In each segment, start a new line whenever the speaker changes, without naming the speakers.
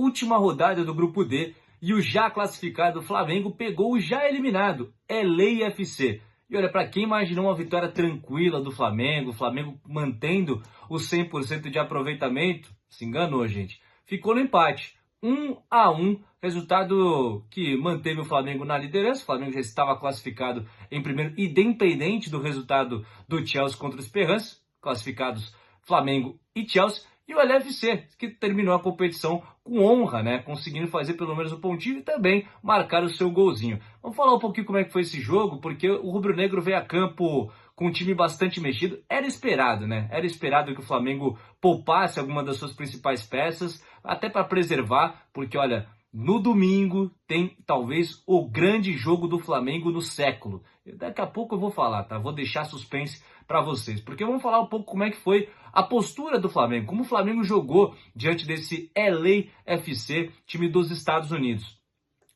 última rodada do grupo D e o já classificado Flamengo pegou o já eliminado LAFC. E olha, para quem imaginou uma vitória tranquila do Flamengo, o Flamengo mantendo o 100% de aproveitamento, se enganou, gente. Ficou no empate, 1-1, resultado que manteve o Flamengo na liderança. O Flamengo já estava classificado em primeiro, independente do resultado do Chelsea contra os Esperance, classificados Flamengo e Chelsea. E o LAFC, que terminou a competição com honra, né? Conseguindo fazer pelo menos um pontinho e também marcar o seu golzinho. Vamos falar um pouquinho como é que foi esse jogo, porque o rubro-negro veio a campo com um time bastante mexido. Era esperado, né? Era esperado que o Flamengo poupasse alguma das suas principais peças, até para preservar, porque olha, no domingo tem talvez o grande jogo do Flamengo no século. Daqui a pouco eu vou falar, tá? Vou deixar suspense para vocês, porque vamos falar um pouco como é que foi a postura do Flamengo, como o Flamengo jogou diante desse LAFC, time dos Estados Unidos.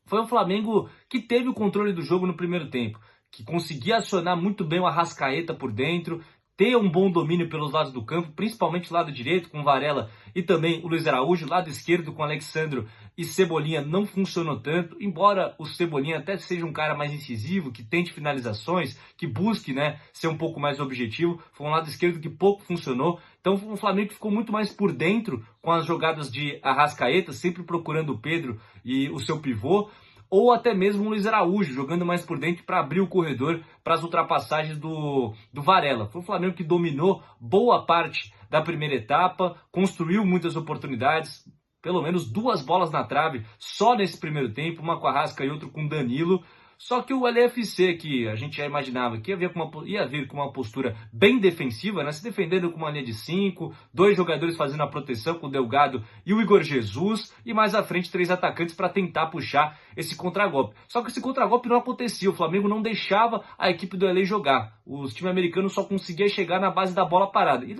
Foi um Flamengo que teve o controle do jogo no primeiro tempo, que conseguia acionar muito bem o Arrascaeta por dentro, ter um bom domínio pelos lados do campo, principalmente o lado direito com o Varela e também o Luiz Araújo, lado esquerdo com o Alexandro e Cebolinha não funcionou tanto, embora o Cebolinha até seja um cara mais incisivo, que tente finalizações, que busque, né, ser um pouco mais objetivo, foi um lado esquerdo que pouco funcionou. Então o Flamengo ficou muito mais por dentro com as jogadas de Arrascaeta, sempre procurando o Pedro e o seu pivô, ou até mesmo o Luiz Araújo, jogando mais por dentro para abrir o corredor para as ultrapassagens do Varela. Foi o Flamengo que dominou boa parte da primeira etapa, construiu muitas oportunidades, pelo menos 2 bolas na trave só nesse primeiro tempo, uma com a Arrasca e outra com o Danilo. Só que o LAFC, que a gente já imaginava que ia vir com uma postura bem defensiva, né? Se defendendo com uma linha de 5, 2 jogadores fazendo a proteção com o Delgado e o Igor Jesus, e mais à frente 3 atacantes para tentar puxar esse contragolpe. Só que esse contragolpe não acontecia, o Flamengo não deixava a equipe do LA jogar. Os times americanos só conseguiam chegar na base da bola parada, e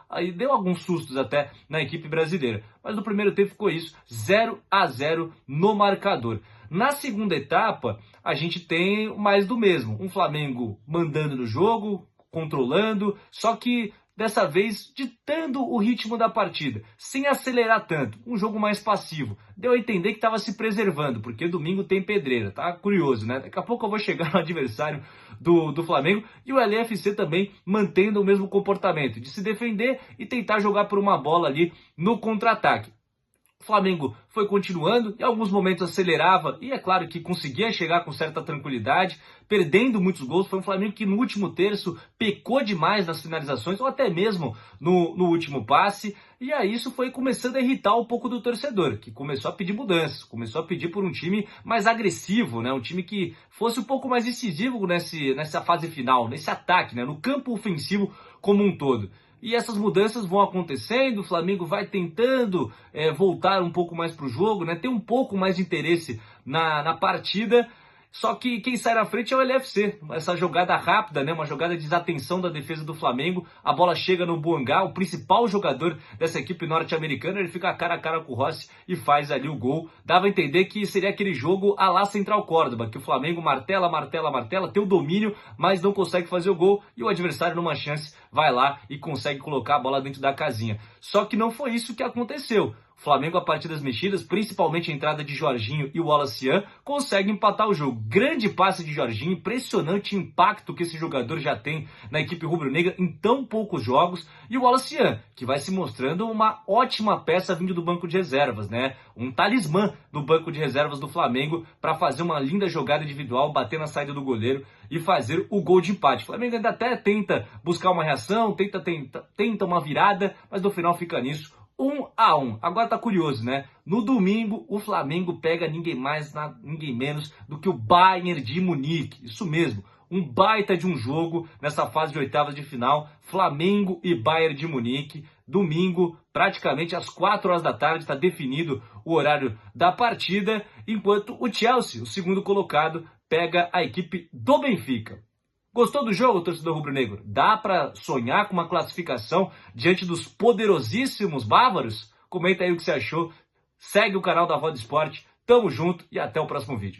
aí deu alguns sustos até na equipe brasileira. Mas no primeiro tempo ficou isso, 0-0 no marcador. Na segunda etapa, a gente tem mais do mesmo. Um Flamengo mandando no jogo, controlando, só que dessa vez ditando o ritmo da partida, sem acelerar tanto. Um jogo mais passivo. Deu a entender que estava se preservando, porque domingo tem pedreira. Tá curioso, né? Daqui a pouco eu vou chegar no adversário do Flamengo. E o LAFC também mantendo o mesmo comportamento, de se defender e tentar jogar por uma bola ali no contra-ataque. O Flamengo foi continuando, em alguns momentos acelerava e é claro que conseguia chegar com certa tranquilidade, perdendo muitos gols. Foi um Flamengo que no último terço pecou demais nas finalizações, ou até mesmo no último passe. E aí isso foi começando a irritar um pouco do torcedor, que começou a pedir mudanças, começou a pedir por um time mais agressivo, né? Um time que fosse um pouco mais decisivo nessa fase final, nesse ataque, né? No campo ofensivo como um todo. E essas mudanças vão acontecendo, o Flamengo vai tentando voltar um pouco mais para o jogo, né? Ter um pouco mais de interesse na partida. Só que quem sai na frente é o LAFC. Essa jogada rápida, né? Uma jogada de desatenção da defesa do Flamengo. A bola chega no Boangá, o principal jogador dessa equipe norte-americana. Ele fica cara a cara com o Rossi e faz ali o gol. Dava a entender que seria aquele jogo à la Central Córdoba, que o Flamengo martela, tem o domínio, mas não consegue fazer o gol. E o adversário, numa chance, vai lá e consegue colocar a bola dentro da casinha. Só que não foi isso que aconteceu. O Flamengo, a partir das mexidas, principalmente a entrada de Jorginho e o Wallace, consegue empatar o jogo. Grande passe de Jorginho, impressionante impacto que esse jogador já tem na equipe rubro-negra em tão poucos jogos. E o Wallace, que vai se mostrando uma ótima peça vindo do banco de reservas, né? Um talismã do banco de reservas do Flamengo para fazer uma linda jogada individual, bater na saída do goleiro e fazer o gol de empate. O Flamengo ainda até tenta buscar uma reação, tenta uma virada, mas no final fica nisso. 1-1. Agora tá curioso, né? No domingo, o Flamengo pega ninguém mais, ninguém menos do que o Bayern de Munique. Isso mesmo, um baita de um jogo nessa fase de oitavas de final. Flamengo e Bayern de Munique. Domingo, praticamente às 4 horas da tarde, está definido o horário da partida. Enquanto o Chelsea, o segundo colocado, pega a equipe do Benfica. Gostou do jogo, torcedor rubro-negro? Dá para sonhar com uma classificação diante dos poderosíssimos bávaros? Comenta aí o que você achou. Segue o canal da VOD Esporte. Tamo junto e até o próximo vídeo.